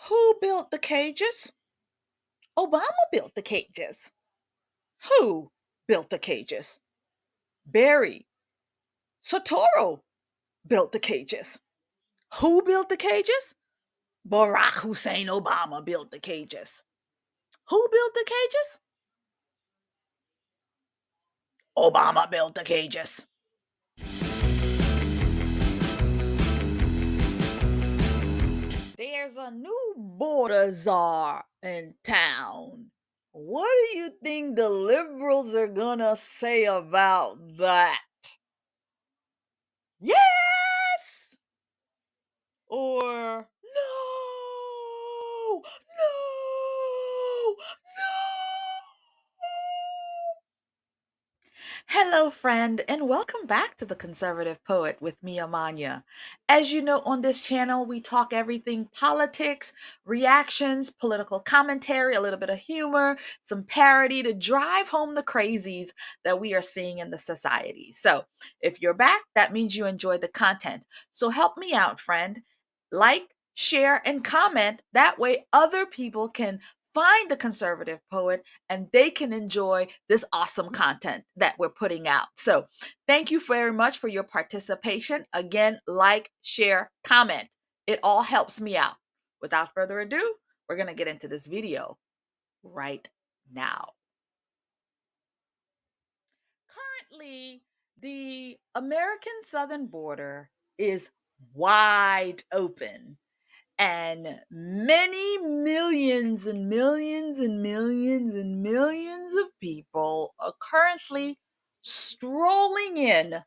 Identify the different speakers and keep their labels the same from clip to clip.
Speaker 1: Who built the cages? Obama built the cages. Who built the cages? Barry Soetoro built the cages. Who built the cages? Barack Hussein Obama built the cages. Who built the cages? Obama built the cages. There's a new border czar in town. What do you think the liberals are gonna say about that? Yes! Or no! No! No! Hello, friend, and welcome back to The Conservative Poet with me, Amania. As you know, on this channel, we talk everything politics, reactions, political commentary, a little bit of humor, some parody to drive home the crazies that we are seeing in the society. So if you're back, that means you enjoyed the content. So help me out, friend. Like, share, and comment. That way other people can find the Conservative Poet and they can enjoy this awesome content that we're putting out. So thank you very much for your participation. Again, like, share, comment. It all helps me out. Without further ado, we're going to get into this video right now. Currently, the American southern border is wide open. And many millions and millions and millions and millions of people are currently strolling in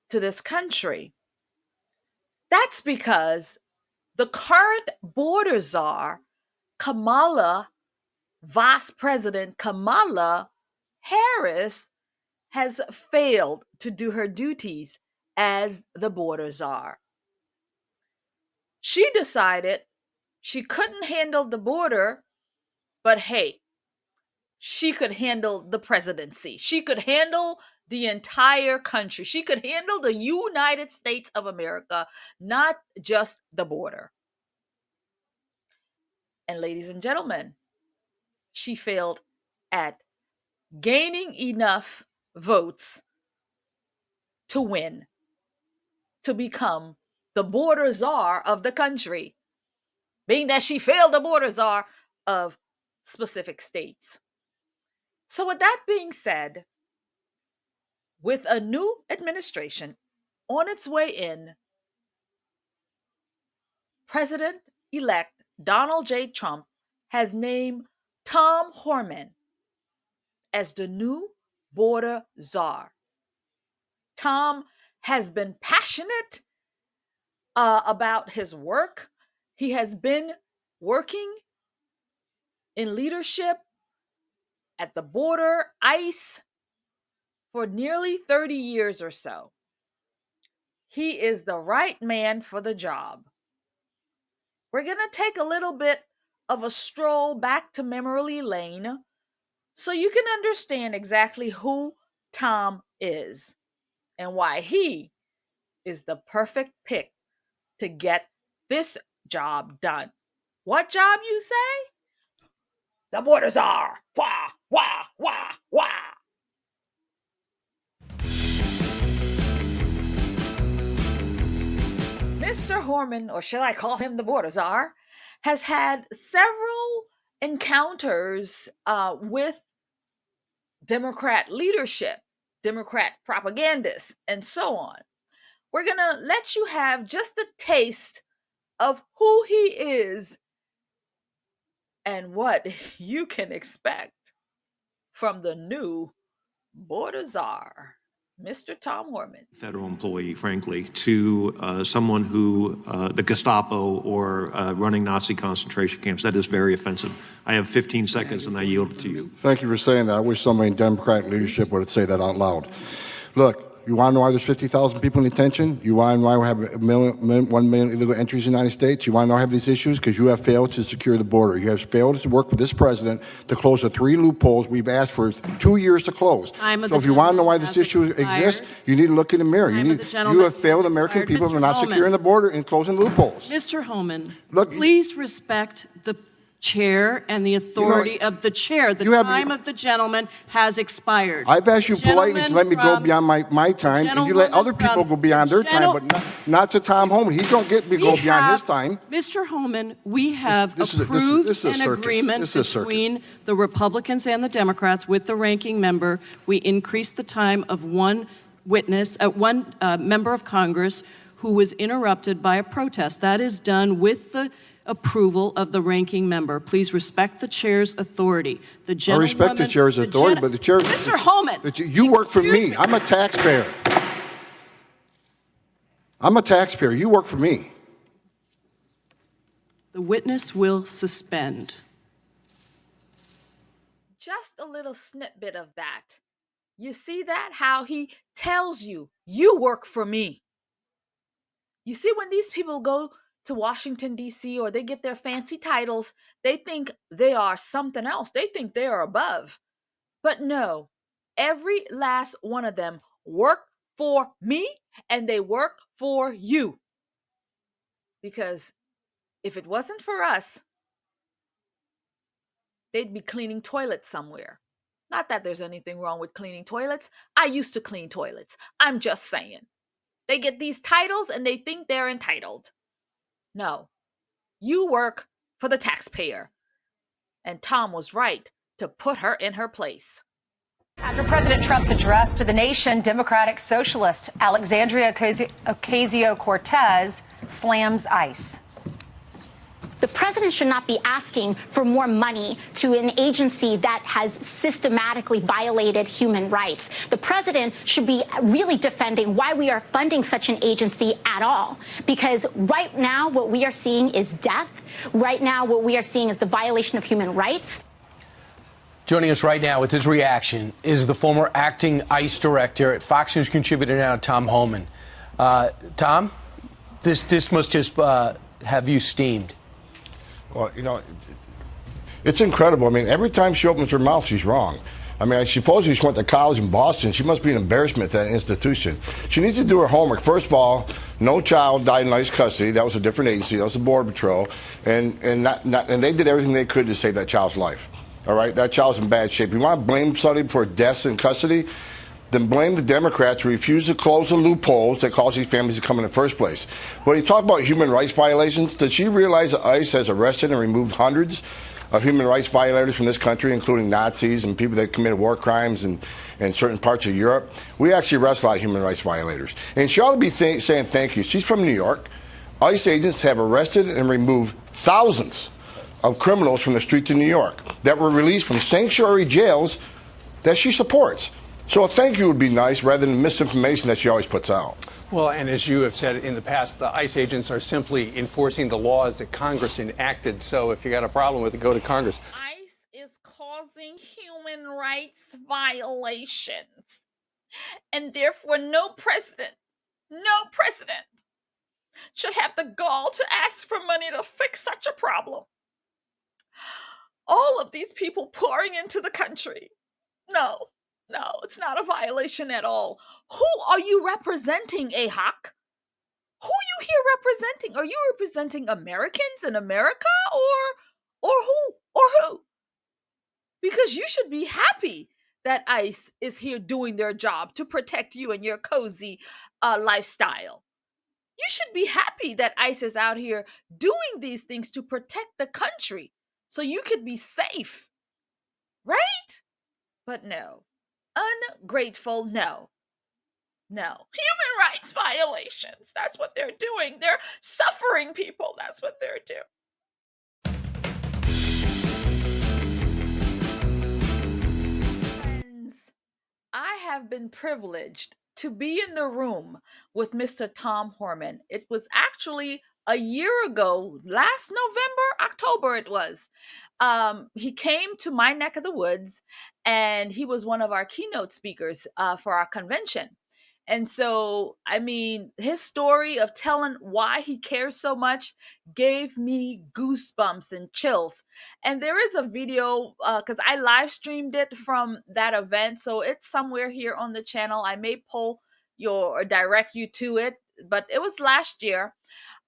Speaker 1: to this country. That's because the current border czar, Vice President Kamala Harris, has failed to do her duties as the border czar. She decided she couldn't handle the border, but hey, she could handle the presidency. She could handle the entire country. She could handle the United States of America, not just the border. And ladies and gentlemen, she failed at gaining enough votes to win, to become the border czar of the country, being that she failed the border czar of specific states. So with that being said, with a new administration on its way in, President-elect Donald J. Trump has named Tom Horman as the new border czar. Tom has been passionate about his work. He has been working in leadership at the border, ICE, for nearly 30 years or so. He is the right man for the job. We're going to take a little bit of a stroll back to memory lane so you can understand exactly who Tom is and why he is the perfect pick to get this job done. What job, you say? The border czar. Wah, wah, wah, wah. Mr. Horman, or shall I call him the border czar, has had several encounters with Democrat leadership, Democrat propagandists, and so on. We're going to let you have just a taste of who he is and what you can expect from the new border czar, Mr. Tom Horman.
Speaker 2: Federal employee, frankly, to someone who, the Gestapo or running Nazi concentration camps. That is very offensive. I have 15 seconds and I yield it to you.
Speaker 3: Thank you for saying that. I wish somebody in Democratic leadership would say that out loud. Look, You want to know why there's 50,000 people in detention? You want to know why we have 1 million illegal entries in the United States? You want to know why we have these issues? Because you have failed to secure the border. You have failed to work with this president to close the 3 loopholes we've asked for 2 years to close. So if you want to know why this issue exists, you need to look in the mirror. You have failed American people by not securing the border and closing loopholes.
Speaker 4: Mr. Holman, please respect the chair and the authority of the chair. The time of the gentleman has expired.
Speaker 3: I've asked you politely to let me go beyond my time, and you let other people go beyond their time, but not to Tom Holman. He don't get to go beyond his time.
Speaker 4: Mr. Holman, we have approved an agreement between the Republicans and the Democrats with the ranking member. We increased the time of one member of Congress who was interrupted by a protest. That is done with the approval of the ranking member. Please respect the chair's authority.
Speaker 3: I respect the chair's authority, but the chair...
Speaker 4: Mr. Holman!
Speaker 3: You work for me. I'm a taxpayer. I'm a taxpayer. You work for me.
Speaker 4: The witness will suspend.
Speaker 1: Just a little snippet of that. You see that? How he tells you, you work for me. You see, when these people go to Washington, D.C., or they get their fancy titles, they think they are something else. They think they are above. But no, every last one of them work for me, and they work for you. Because if it wasn't for us, they'd be cleaning toilets somewhere. Not that there's anything wrong with cleaning toilets. I used to clean toilets. I'm just saying. They get these titles and they think they're entitled. No, you work for the taxpayer. And Tom was right to put her in her place.
Speaker 5: After President Trump's address to the nation, Democratic Socialist Alexandria Ocasio-Cortez slams ICE.
Speaker 6: The president should not be asking for more money to an agency that has systematically violated human rights. The president should be really defending why we are funding such an agency at all. Because right now, what we are seeing is death. Right now, what we are seeing is the violation of human rights.
Speaker 7: Joining us right now with his reaction is the former acting ICE director at Fox News contributor now, Tom Horman. Tom, this must just have you steamed.
Speaker 3: Well, you know, it's incredible. I mean, every time she opens her mouth, she's wrong. I mean, I suppose she went to college in Boston. She must be an embarrassment to that institution. She needs to do her homework. First of all, no child died in ICE custody. That was a different agency. That was the Border Patrol. And they did everything they could to save that child's life. All right? That child's in bad shape. You want to blame somebody for deaths in custody? Then blame the Democrats who refuse to close the loopholes that cause these families to come in the first place. When you talk about human rights violations, does she realize that ICE has arrested and removed hundreds of human rights violators from this country, including Nazis and people that committed war crimes in certain parts of Europe? We actually arrest a lot of human rights violators. And she ought to be saying thank you. She's from New York. ICE agents have arrested and removed thousands of criminals from the streets of New York that were released from sanctuary jails that she supports. So a thank you would be nice rather than misinformation that she always puts out.
Speaker 8: Well, and as you have said in the past, the ICE agents are simply enforcing the laws that Congress enacted. So if you got a problem with it, go to Congress.
Speaker 1: ICE is causing human rights violations. And therefore, no president should have the gall to ask for money to fix such a problem. All of these people pouring into the country. No, it's not a violation at all. Who are you representing, Ahok? Who are you here representing? Are you representing Americans in America or who? Because you should be happy that ICE is here doing their job to protect you and your cozy lifestyle. You should be happy that ICE is out here doing these things to protect the country so you could be safe, right? But no. Ungrateful, no. Human rights violations. That's what they're doing. They're suffering people. That's what they're doing. Friends, I have been privileged to be in the room with Mr. Tom Horman. It was actually a year ago, last October it was. He came to my neck of the woods and he was one of our keynote speakers for our convention. And so, I mean, his story of telling why he cares so much gave me goosebumps and chills. And there is a video, because I live streamed it from that event. So it's somewhere here on the channel. I may pull or direct you to it, but it was last year.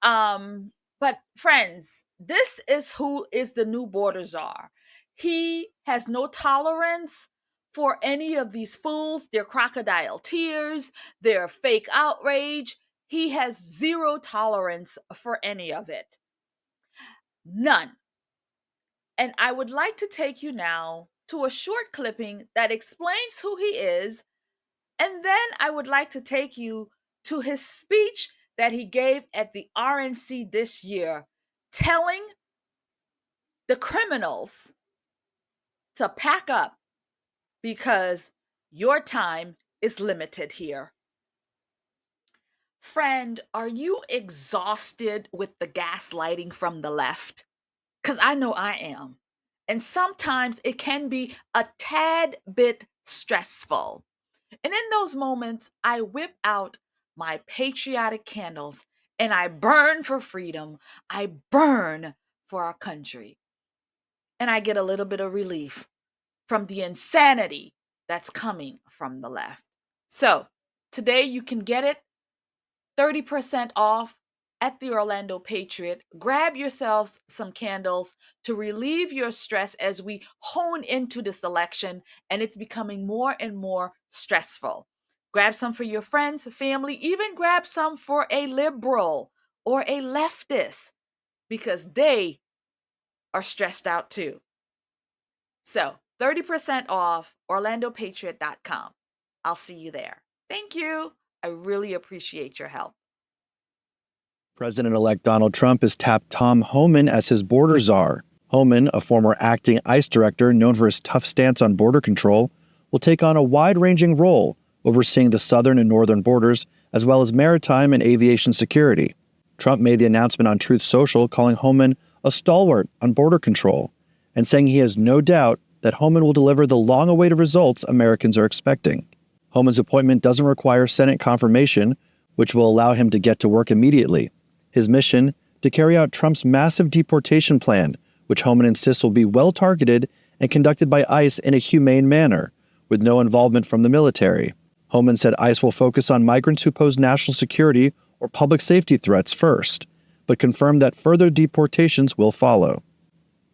Speaker 1: But friends, this is who is the new border czar. He has no tolerance for any of these fools, their crocodile tears, their fake outrage. He has zero tolerance for any of it. None. And I would like to take you now to a short clipping that explains who he is. And then I would like to take you to his speech that he gave at the RNC this year, telling the criminals to pack up because your time is limited here. Friend, are you exhausted with the gaslighting from the left? Because I know I am. And sometimes it can be a tad bit stressful. And in those moments, I whip out my patriotic candles and I burn for freedom. I burn for our country. And I get a little bit of relief from the insanity that's coming from the left. So today you can get it 30% off at the Orlando Patriot. Grab yourselves some candles to relieve your stress as we hone into this election and it's becoming more and more stressful. Grab some for your friends, family, even grab some for a liberal or a leftist because they are stressed out too. So 30% off orlandopatriot.com. I'll see you there. Thank you. I really appreciate your help.
Speaker 9: President-elect Donald Trump has tapped Tom Horman as his border czar. Horman, a former acting ICE director known for his tough stance on border control, will take on a wide-ranging role overseeing the southern and northern borders, as well as maritime and aviation security. Trump made the announcement on Truth Social, calling Horman a stalwart on border control, and saying he has no doubt that Horman will deliver the long-awaited results Americans are expecting. Horman's appointment doesn't require Senate confirmation, which will allow him to get to work immediately. His mission, to carry out Trump's massive deportation plan, which Horman insists will be well-targeted and conducted by ICE in a humane manner, with no involvement from the military. Horman said ICE will focus on migrants who pose national security or public safety threats first, but confirmed that further deportations will follow.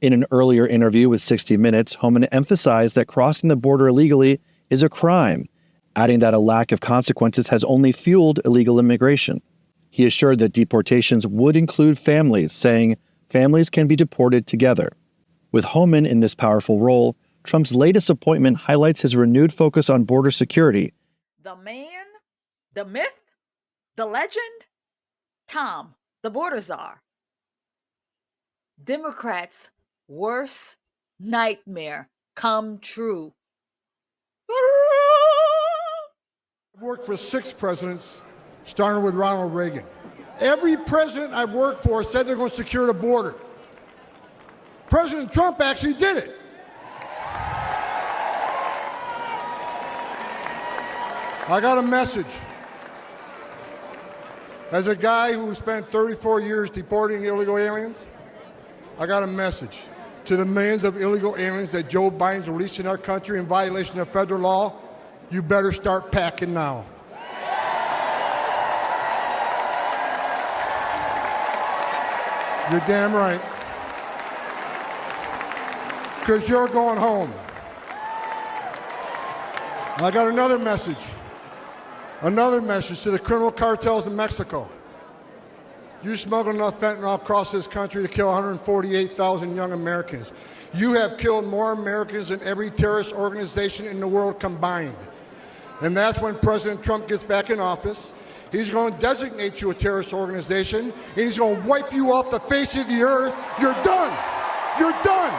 Speaker 9: In an earlier interview with 60 Minutes, Horman emphasized that crossing the border illegally is a crime, adding that a lack of consequences has only fueled illegal immigration. He assured that deportations would include families, saying families can be deported together. With Horman in this powerful role, Trump's latest appointment highlights his renewed focus on border security.
Speaker 1: The man, the myth, the legend, Tom, the border czar. Democrats' worst nightmare come true.
Speaker 10: I've worked for 6 presidents, starting with Ronald Reagan. Every president I've worked for said they're going to secure the border. President Trump actually did it. I got a message. As a guy who spent 34 years deporting illegal aliens, I got a message to the millions of illegal aliens that Joe Biden's releasing our country in violation of federal law. You better start packing now. You're damn right. Because you're going home. I got another message. Another message to the criminal cartels in Mexico. You smuggled enough fentanyl across this country to kill 148,000 young Americans. You have killed more Americans than every terrorist organization in the world combined. And that's when President Trump gets back in office. He's going to designate you a terrorist organization, and he's going to wipe you off the face of the earth. You're done. You're done.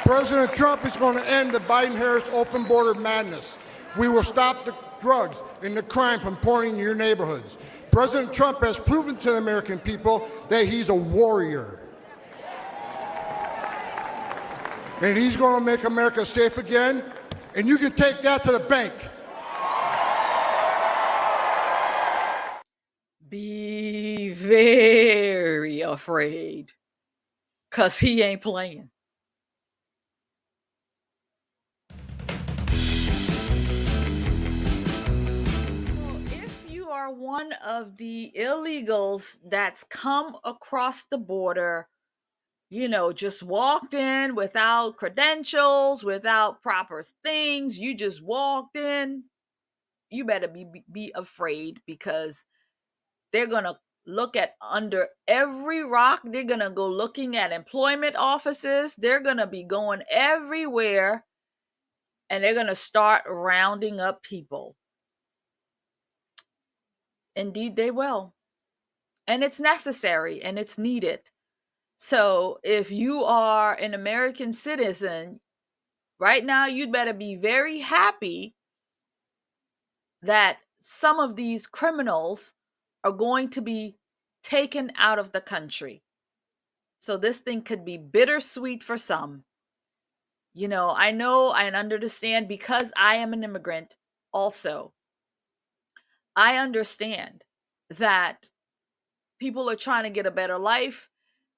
Speaker 10: President Trump is going to end the Biden-Harris open border madness. We will stop the drugs and the crime from pouring into your neighborhoods. President Trump has proven to the American people that he's a warrior. And he's going to make America safe again, and you can take that to the bank.
Speaker 1: Be very afraid, because he ain't playing. Are one of the illegals that's come across the border, just walked in without credentials, without proper things, you just walked in, you better be afraid, because they're going to look at under every rock. They're going to go looking at employment offices. They're going to be going everywhere, and they're going to start rounding up people. Indeed, they will. And it's necessary and it's needed. So if you are an American citizen, right now, you'd better be very happy that some of these criminals are going to be taken out of the country. So this thing could be bittersweet for some. I know and understand, because I am an immigrant also. I understand that people are trying to get a better life.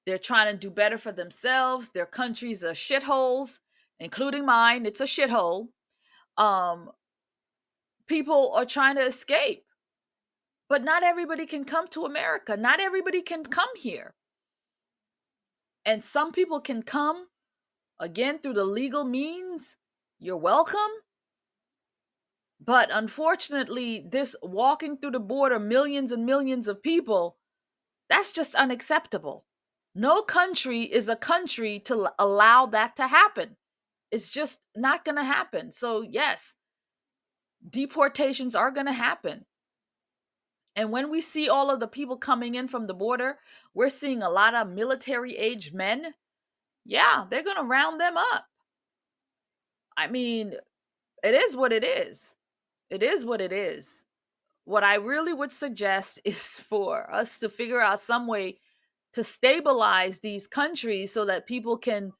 Speaker 1: They're trying to do better for themselves. Their countries are shitholes, including mine. It's a shithole. People are trying to escape. But not everybody can come to America. Not everybody can come here. And some people can come, again, through the legal means. You're welcome. But unfortunately, this walking through the border, millions and millions of people, that's just unacceptable. No country is a country to allow that to happen. It's just not going to happen. So yes, deportations are going to happen. And when we see all of the people coming in from the border, we're seeing a lot of military-aged men. Yeah, they're going to round them up. I mean, it is what it is. It is what it is. What I really would suggest is for us to figure out some way to stabilize these countries so that people can,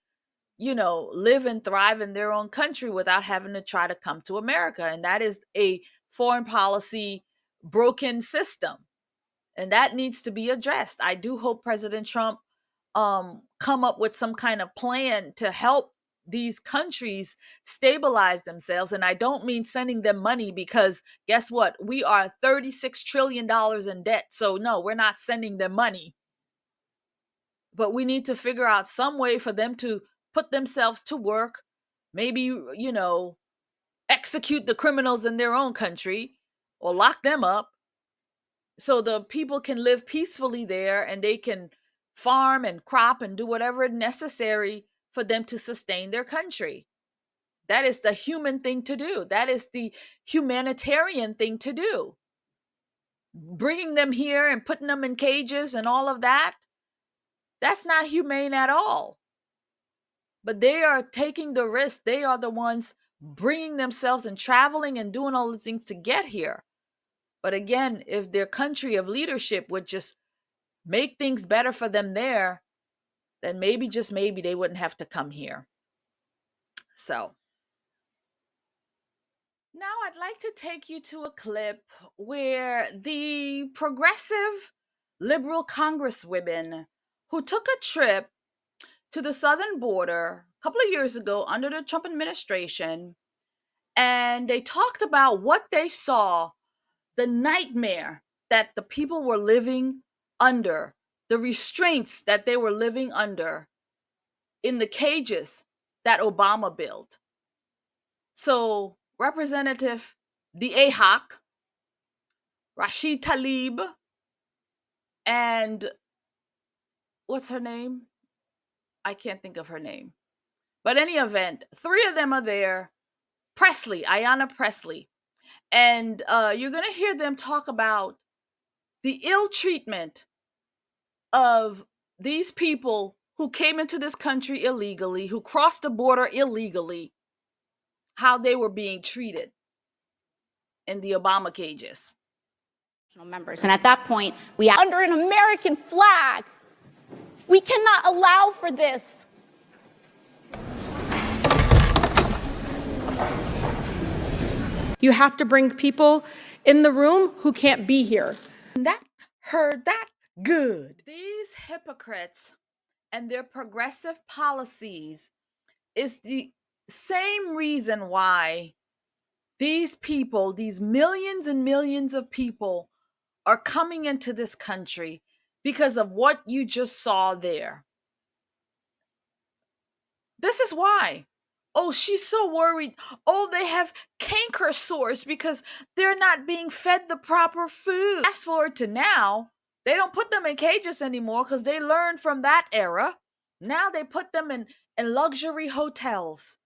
Speaker 1: live and thrive in their own country without having to try to come to America. And that is a foreign policy broken system. And that needs to be addressed. I do hope President Trump come up with some kind of plan to help these countries stabilize themselves. And I don't mean sending them money, because guess what? We are $36 trillion in debt. So no, we're not sending them money. But we need to figure out some way for them to put themselves to work, maybe, execute the criminals in their own country or lock them up, so the people can live peacefully there and they can farm and crop and do whatever is necessary for them to sustain their country. That is the human thing to do. That is the humanitarian thing to do. Bringing them here and putting them in cages and all of that, that's not humane at all. But they are taking the risk. They are the ones bringing themselves and traveling and doing all the things to get here. But again, if their country of leadership would just make things better for them there, then maybe, just maybe, they wouldn't have to come here. So now I'd like to take you to a clip where the progressive liberal congresswomen who took a trip to the southern border a couple of years ago under the Trump administration, and they talked about what they saw, the nightmare that the people were living under, the restraints that they were living under in the cages that Obama built. So Representative the AHOC, Rashid Tlaib, and what's her name? I can't think of her name. But in any event, three of them are there. Ayanna Pressley. And you're going to hear them talk about the ill treatment of these people who came into this country illegally, who crossed the border illegally, how they were being treated in the Obama cages.
Speaker 6: members. And at that point, we under an American flag. We cannot allow for this.
Speaker 4: You have to bring people in the room who can't be here.
Speaker 1: That heard that good. These hypocrites and their progressive policies is the same reason why these people, these millions and millions of people, are coming into this country because of what you just saw there. This is why. Oh, she's so worried. Oh, they have canker sores because they're not being fed the proper food. Fast forward to now, they don't put them in cages anymore because they learned from that era. Now they put them in luxury hotels.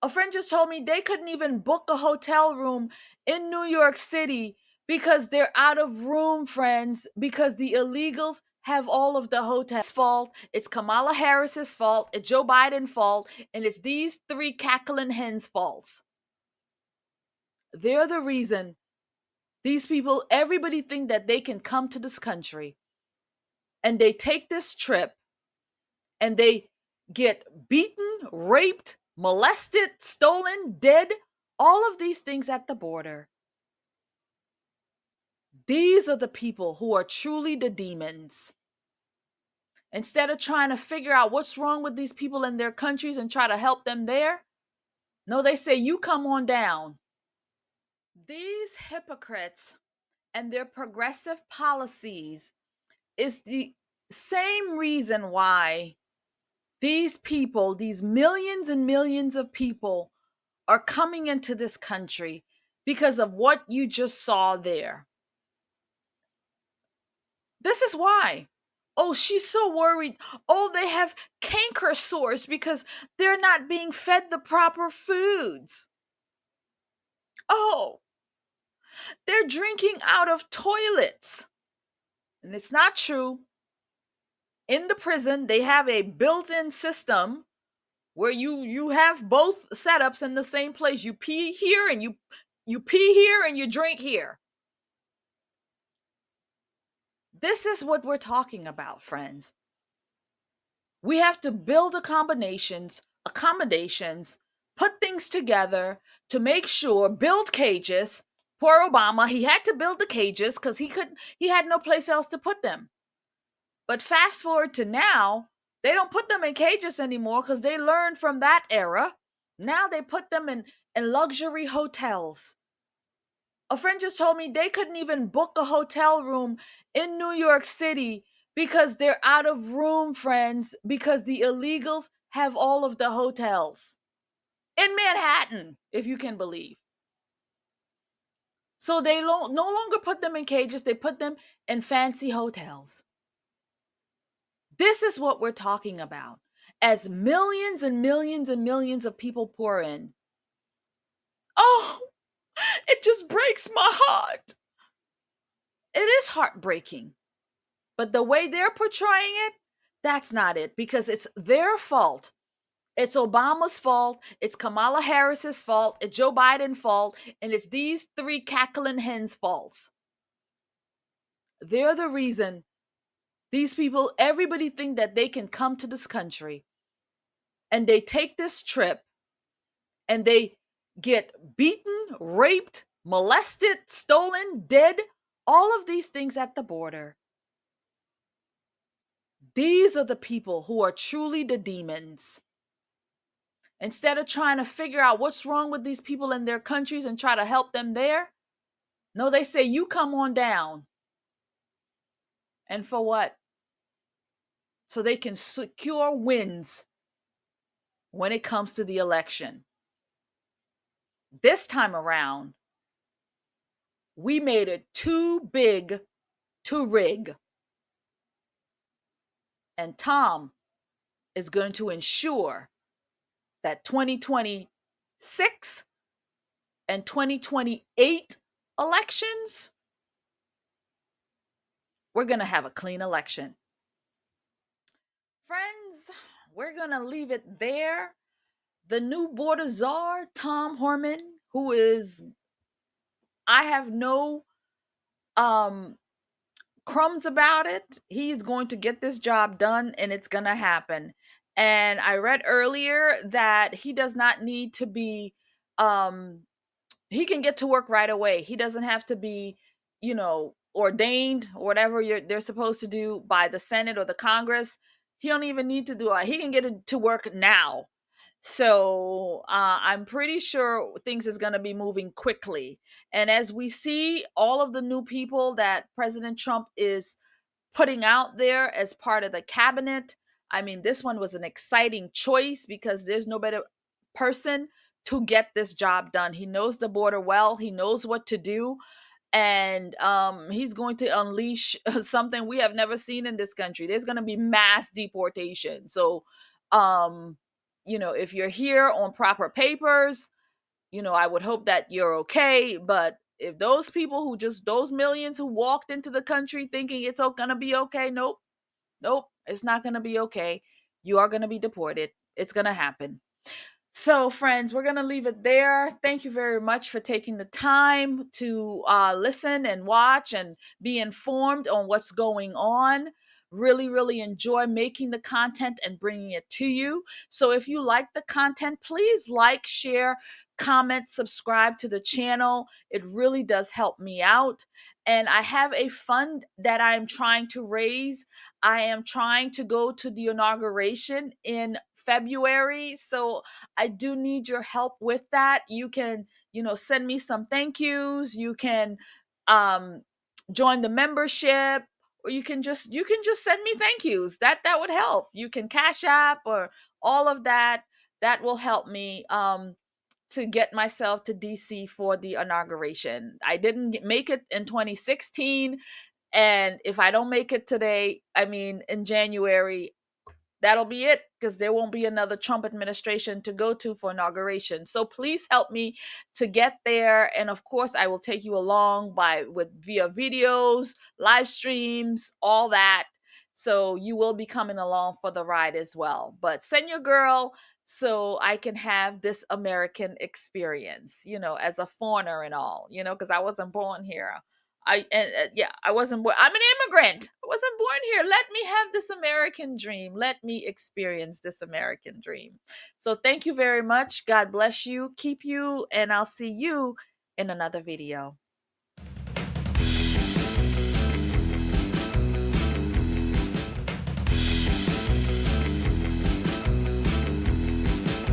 Speaker 1: A friend just told me they couldn't even book a hotel room in New York City because they're out of room, friends, because the illegals have all of the hotels' fault. It's Kamala Harris's fault. It's Joe Biden's fault. And it's these three cackling hens' faults. They're the reason these people, everybody think that they can come to this country and they take this trip and they get beaten, raped, molested, stolen, dead, all of these things at the border. These are the people who are truly the demons. Instead of trying to figure out what's wrong with these people in their countries and try to help them there, no, they say, you come on down. These hypocrites and their progressive policies is the same reason why these people, these millions and millions of people, are coming into this country because of what you just saw there. This is why. Oh, she's so worried. Oh, they have canker sores because they're not being fed the proper foods. Oh, they're drinking out of toilets. And it's not true. In the prison, they have a built-in system where you have both setups in the same place. You pee here and you pee here and you drink here. This is what we're talking about, friends. We have to build accommodations, put things together to make sure, build cages. Poor Obama, he had to build the cages because he had no place else to put them. But fast forward to now, they don't put them in cages anymore because they learned from that era. Now they put them in luxury hotels. A friend just told me they couldn't even book a hotel room in New York City because they're out of room, friends, because the illegals have all of the hotels in Manhattan, if you can believe. So they no longer put them in cages, they put them in fancy hotels. This is what we're talking about. As millions and millions and millions of people pour in. Oh, it just breaks my heart. It is heartbreaking. But the way they're portraying it, that's not it, because it's their fault. It's Obama's fault. It's Kamala Harris's fault. It's Joe Biden's fault. And it's these three cackling hens' faults. They're the reason these people, everybody think that they can come to this country and they take this trip and they get beaten, raped, molested, stolen, dead, all of these things at the border. These are the people who are truly the demons. Instead of trying to figure out what's wrong with these people in their countries and try to help them there, no, they say, you come on down. And for what? So they can secure wins when it comes to the election. This time around, we made it too big to rig. And Tom is going to ensure that 2026 and 2028 elections, we're going to have a clean election. Friends, we're going to leave it there. The new border czar, Tom Horman, who is, I have no crumbs about it. He's going to get this job done and it's going to happen. And I read earlier that he does not need to be, he can get to work right away. He doesn't have to be, ordained or whatever they're supposed to do by the Senate or the Congress. He don't even need to do it. He can get it to work now. So I'm pretty sure things is going to be moving quickly. And as we see all of the new people that President Trump is putting out there as part of the cabinet, I mean, this one was an exciting choice because there's no better person to get this job done. He knows the border well. He knows what to do. And he's going to unleash something we have never seen in this country. There's going to be mass deportation. So, if you're here on proper papers, I would hope that you're okay. But if those people those millions who walked into the country thinking it's all going to be okay, nope, it's not going to be okay. You are going to be deported. It's going to happen. So, friends, we're going to leave it there. Thank you very much for taking the time to listen and watch and be informed on what's going on. Really, really enjoy making the content and bringing it to you. So if you like the content, please like, share, comment, subscribe to the channel. It really does help me out. And I have a fund that I'm trying to raise. I am trying to go to the inauguration in February. So I do need your help with that. You can, send me some thank yous. You can join the membership, or you can just send me thank yous. That would help. You can Cash App or all of that. That will help me to get myself to DC for the inauguration. I didn't make it in 2016, and if I don't make it today, in January, that'll be it, because there won't be another Trump administration to go to for inauguration. So please help me to get there. And of course, I will take you along via videos, live streams, all that. So you will be coming along for the ride as well. But send your girl so I can have this American experience, as a foreigner and all, because I wasn't born here. I wasn't born. I'm an immigrant. I wasn't born here. Let me have this American dream. Let me experience this American dream. So thank you very much. God bless you, keep you, and I'll see you in another video.